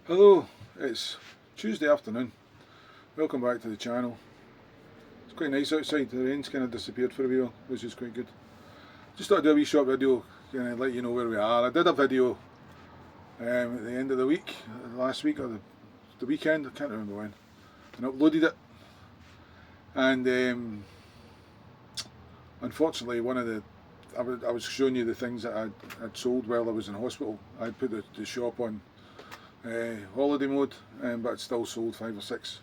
Hello, it's Tuesday afternoon. Welcome back to the channel. It's quite nice outside. The rain's kind of disappeared for a while, which is quite good. Just thought I'd do a wee short video, kind of let you know where we are. I did a video at the end of the week, last week or the weekend, I can't remember when, and uploaded it. And unfortunately, I was showing you the things that I'd sold while I was in hospital. I'd put the shop on holiday mode, but it still sold 5 or 6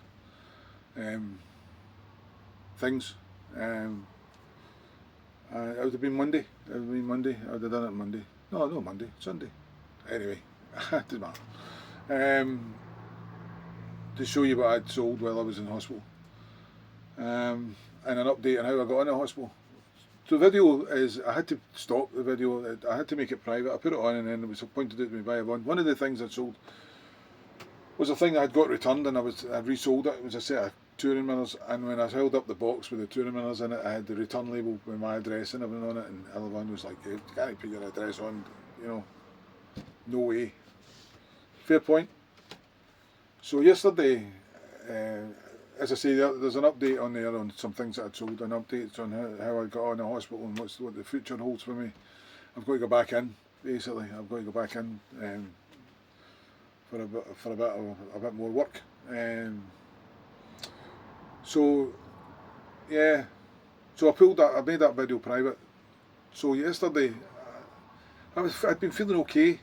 things. It would have been Monday. It would have been Monday. I would have done it Monday. No, no Monday. Sunday. Anyway, it doesn't matter. To show you what I'd sold while I was in hospital, and an update on how I got into hospital. So the video is, I had to stop the video. I had to make it private. I put it on, and then it was pointed out to me by everyone. One of the things I'd sold was a thing that I'd got returned, and I'd resold it. It was a set of touring mirrors, and when I held up the box with the touring mirrors in it, I had the return label with my address and everything on it, and everyone was like, "You can't put your address on, no way." Fair point. So yesterday, as I say, there's an update on there on some things that I'd sold, and updates on how I got on the hospital and what the future holds for me. I've got to go back in, basically. I've got to go back in for a bit more work. So yeah, so I made that video private. So yesterday, I'd been feeling okay,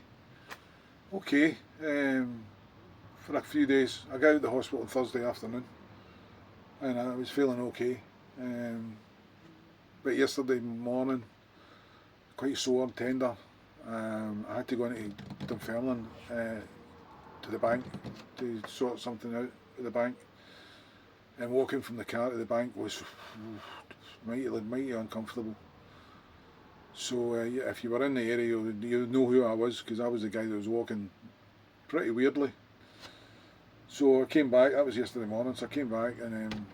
for a few days. I got out of the hospital on Thursday afternoon, and I was feeling okay. But yesterday morning, quite sore and tender. I had to go into Dunfermline to the bank to sort something out at the bank, and walking from the car to the bank was mighty uncomfortable. So if you were in the area, you know who I was, because I was the guy that was walking pretty weirdly. So I came back. That was yesterday morning. So I came back, and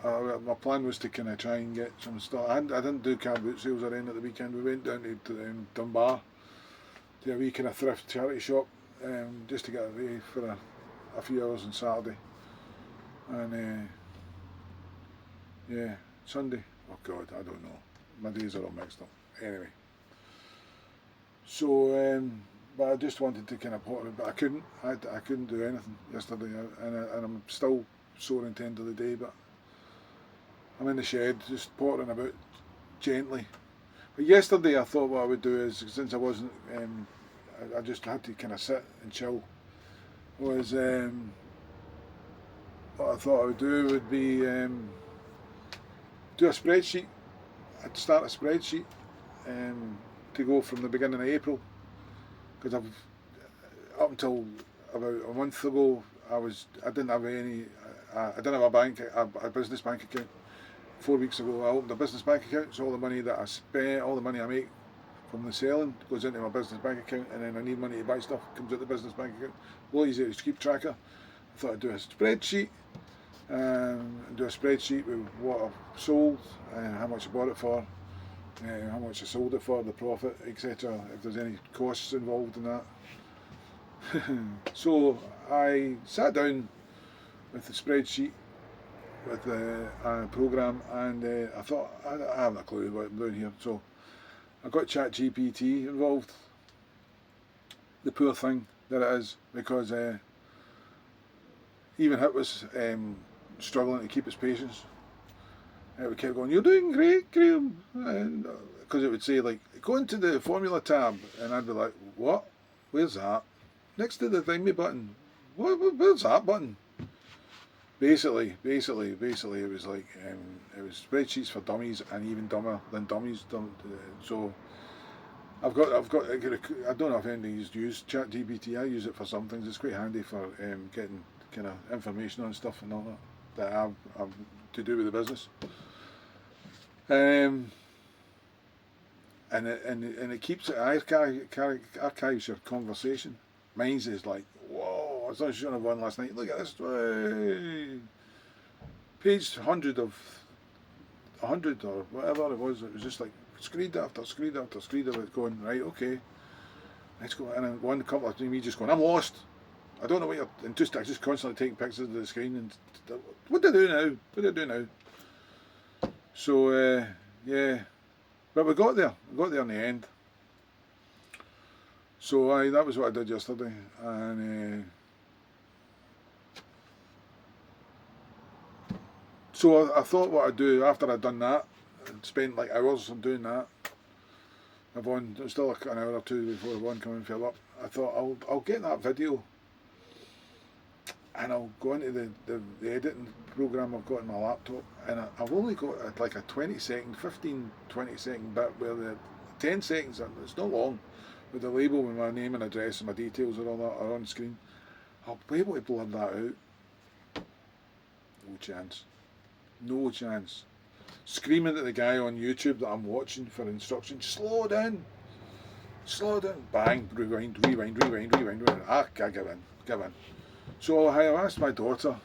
my plan was to kind of try and get some stuff. I didn't do car boot sales or anything at the weekend. We went down to Dunbar to a wee kind of thrift charity shop, just to get away for a few hours on Saturday. And yeah, Sunday. Oh God, I don't know. My days are all mixed up. Anyway, so but I just wanted to kind of pot it, but I couldn't. I couldn't do anything yesterday, and I'm still sore and tender today. But I'm in the shed, just pottering about gently. But yesterday, I thought what I would do is, since I wasn't, I just had to kind of sit and chill. Was what I thought I would do would be do a spreadsheet. I'd start a spreadsheet to go from the beginning of April, because up until about a month ago I didn't have any. I didn't have a business bank account. 4 weeks ago I opened a business bank account, so all the money that I spend, all the money I make from the selling goes into my business bank account, and then I need money to buy stuff, comes out the business bank account. A lot easier to keep track of. I thought I'd do a spreadsheet, with what I've sold, how much I bought it for, how much I sold it for, the profit, etc. If there's any costs involved in that. So I sat down with the spreadsheet, with the program, and I thought, I haven't a clue what I'm doing here. So I got ChatGPT involved. The poor thing that it is, because even it was struggling to keep its patience. It kept going, "You're doing great, Graham," because it would say, like, "Go into the formula tab," and I'd be like, "What? Where's that?" Next to the thingy button. Where's that button? Basically, it was like it was spreadsheets for dummies, and even dumber than dummies. So I don't know if anybody's used ChatGPT. I use it for some things. It's quite handy for getting kind of information on stuff and all that I've to do with the business. And it keeps it archives your conversation. Mine's is like, whoa, I was not sure of one last night. Look at this, page 100 or whatever it was. It was just like screed after screed after screed of it, going, right, okay. Let's go. And one couple of me just going, I'm lost. I don't know what you're. And I just constantly taking pictures of the screen. And what do I do now? What do I do now? So yeah, but we got there. We got there in the end. So that was what I did yesterday, and so I thought what I'd do after I'd done that, and spent like hours on doing that. It was still like an hour or two before Yvonne came and filled up. I thought I'll get that video, and I'll go into the editing program I've got on my laptop, and I've only got like a 20 second bit where the 10 seconds, it's not long, with the label with my name and address and my details and all that are on screen. I'll be able to blur that out. No chance. No chance. Screaming at the guy on YouTube that I'm watching for instructions, slow down, bang, rewind, give in. So I asked my daughter,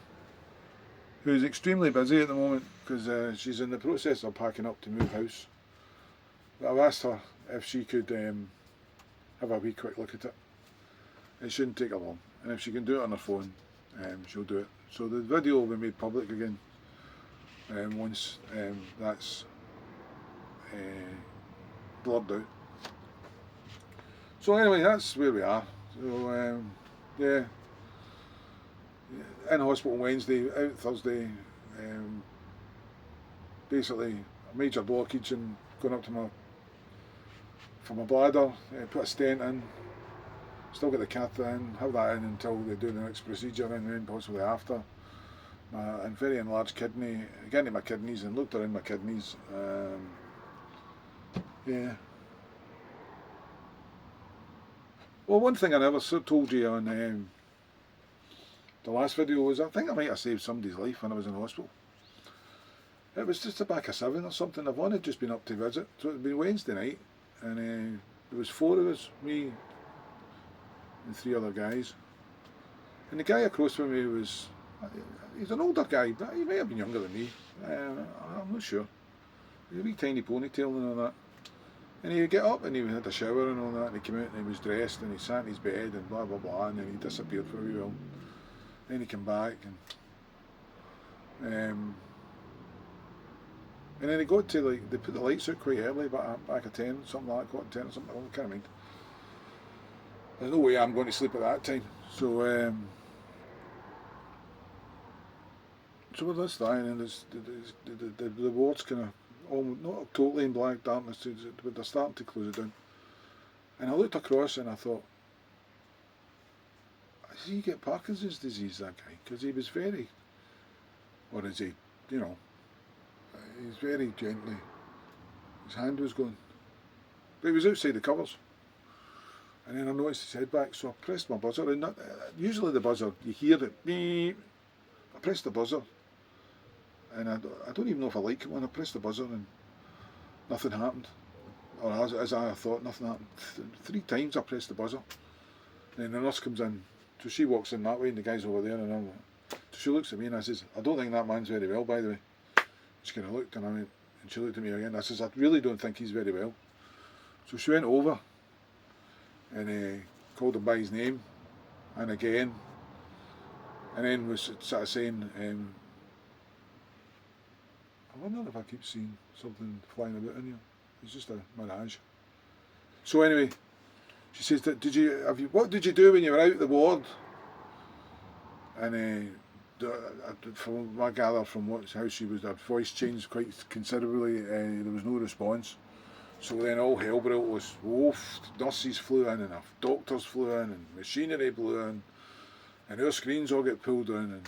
who's extremely busy at the moment because she's in the process of packing up to move house. But I've asked her if she could have a wee quick look at it. It shouldn't take her long, and if she can do it on her phone, she'll do it. So the video will be made public again once that's blurred out. So anyway, that's where we are. So yeah, in hospital Wednesday, out Thursday. Basically, a major blockage and going up to for my bladder. Put a stent in. Still get the catheter in. Have that in until they do the next procedure, and then possibly after. And very enlarged kidney. Got into my kidneys and looked around my kidneys. Yeah. Well, one thing I never told you on the last video was I think I might have saved somebody's life when I was in hospital. It was just the back of 7 or something. Yvonne had just been up to visit, so it had been Wednesday night, and there was 4 of us, me and 3 other guys. And the guy across from me he's an older guy, but he may have been younger than me. I'm not sure. He had a wee tiny ponytail and all that. And he would get up and he had a shower and all that, and he came out and he was dressed and he sat in his bed and blah blah blah, and then he disappeared for a wee while. Then he came back and then he got to, like, they put the lights out quite early, back at 10, something like that, quarter to 10 or something, I can't mind. There's no way I'm going to sleep at that time. So so that's that, and then the ward's kind of almost, not totally in black darkness, but they're starting to close it down. And I looked across and I thought, does he get Parkinson's disease, that guy? Because he was very, or is he, you know, he's very gently, his hand was going, but he was outside the covers. And then I noticed his head back, so I pressed my buzzer, and usually the buzzer, you hear it, beep. I pressed the buzzer, and I don't even know if I like it when I pressed the buzzer and nothing happened. Or as I thought, nothing happened. 3 times I pressed the buzzer. And then the nurse comes in, so she walks in that way and the guy's over there, and so she looks at me and I says, I don't think that man's very well, by the way. She kind of looked and and she looked at me again. I says, I really don't think he's very well. So she went over and called him by his name, and again, and then was sort of saying, I wonder if I keep seeing something flying about in here. It's just a mirage. So anyway, she says, what did you do when you were out the ward? And from what I gather from how she was, her voice changed quite considerably. There was no response. So then all hell broke loose. Nurses flew in and doctors flew in and machinery blew in, and our screens all get pulled down,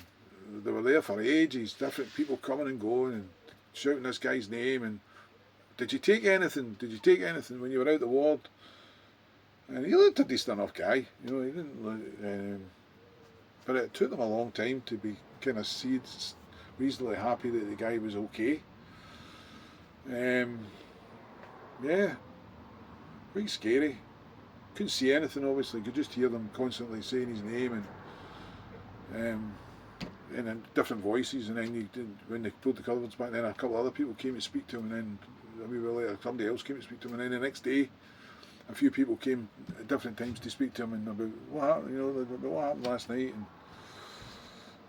and they were there for ages, different people coming and going and shouting this guy's name and, did you take anything? Did you take anything when you were out the ward? And he looked a decent enough guy, you know, he didn't look, but it took them a long time to be kind of reasonably happy that the guy was okay. Yeah, quite scary. Couldn't see anything, obviously, could just hear them constantly saying his name and in different voices, and then when they pulled the curtains back, then a couple of other people came to speak to him, and then a wee while later somebody else came to speak to him, and then the next day a few people came at different times to speak to him and about what happened, about what happened last night. And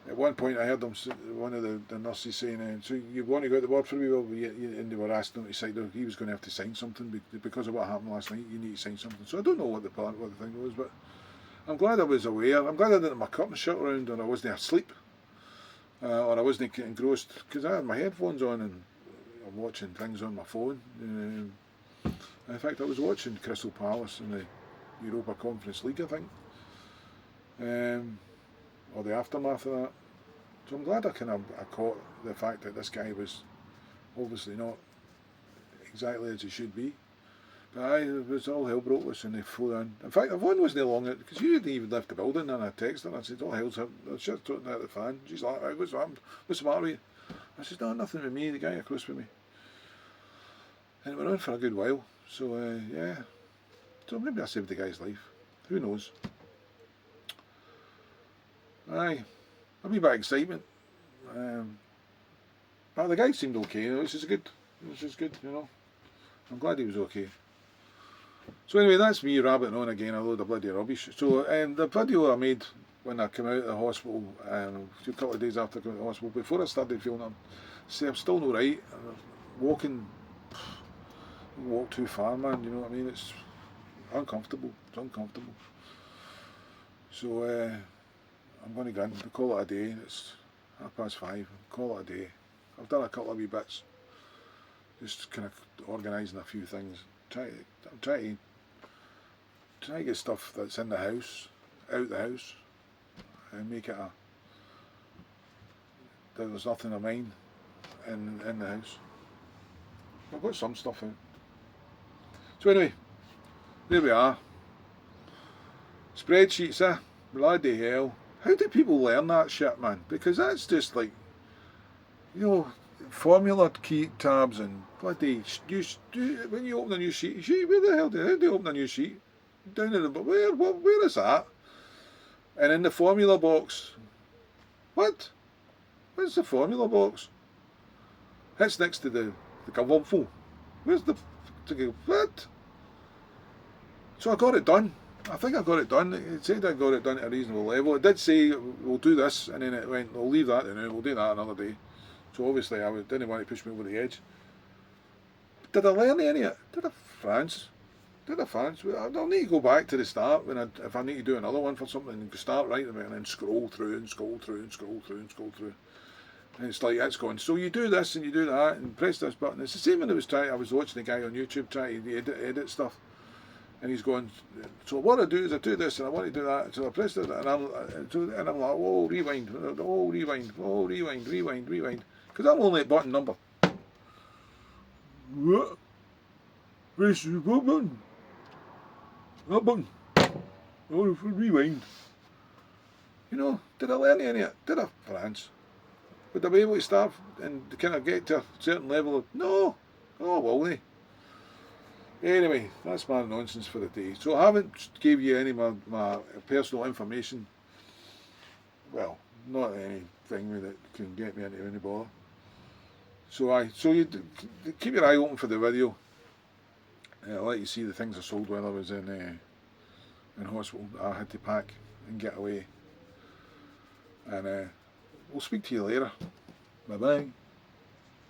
at one point I heard them, one of the nurses saying, so you want to go out the ward for a wee while? And they were asking him to sign, he was going to have to sign something because of what happened last night. You need to sign something. So I don't know what the thing was, but I'm glad I was aware. I'm glad I didn't have my curtains shut around, or I wasn't asleep, or I wasn't engrossed, because I had my headphones on and I'm watching things on my phone. In fact, I was watching Crystal Palace in the Europa Conference League, I think, or the aftermath of that. So I'm glad I caught the fact that this guy was obviously not exactly as he should be. But it was all hell broke loose and they flew in. In fact, the one wasn't long, because you hadn't even left the building, and I texted her and I said, all hell's happened. I was just talking out the fan. She's like, what's happened? What's the matter with you? I said, no, nothing with me, the guy across with me. And it went on for a good while. So, yeah. So maybe I saved the guy's life. Who knows? Aye. A wee bit of excitement. But the guy seemed okay, which is good. I'm glad he was okay. So anyway, that's me rabbiting on again, a load of bloody rubbish. So the video I made when I came out of the hospital, a couple of days after I came out of the hospital, before I started feeling I'm still not right. Walk too far, man, you know what I mean? It's uncomfortable. So I'm going to go and call it a day. It's 5:30. Call it a day. I've done a couple of wee bits, just kind of organising a few things. I'm trying to get stuff that's in the house out the house and make it there's nothing of mine in the house. I've got some stuff out. So anyway, there we are. Spreadsheets, bloody hell. How do people learn that shit, man? Because that's just like, formula key tabs and bloody when you open a new sheet, where the hell how do you open a new sheet? Down in the where is that? And in the formula box, what? Where's the formula box? It's next to the Gavonfo. Where's the what? So I got it done. I think I got it done. It said I got it done at a reasonable level. It did say we'll do this, and then it went, we'll leave that now, we'll do that another day. So obviously didn't want to push me over the edge. Did I learn any of it? Did I France? I'll need to go back to the start if I need to do another one for something, and start writing about it and then scroll through. And it's like, it's going, so you do this and you do that and press this button. It's the same when I was watching the guy on YouTube trying to edit stuff. And he's going, so what I do is I do this and I want to do that. So I press it and I'm like, oh, rewind. Because I'm only at button number. What? Press the button. That button. Oh, rewind. Did I learn any of it? Did I, France? Would I be able to start and kind of get to a certain level of, no. Oh, will they? Anyway, that's my nonsense for the day. So I haven't gave you any of my personal information. Well, not anything that can get me into any bother. So you keep your eye open for the video. I'll let you see the things I sold while I was in hospital. I had to pack and get away. And we'll speak to you later. Bye bye.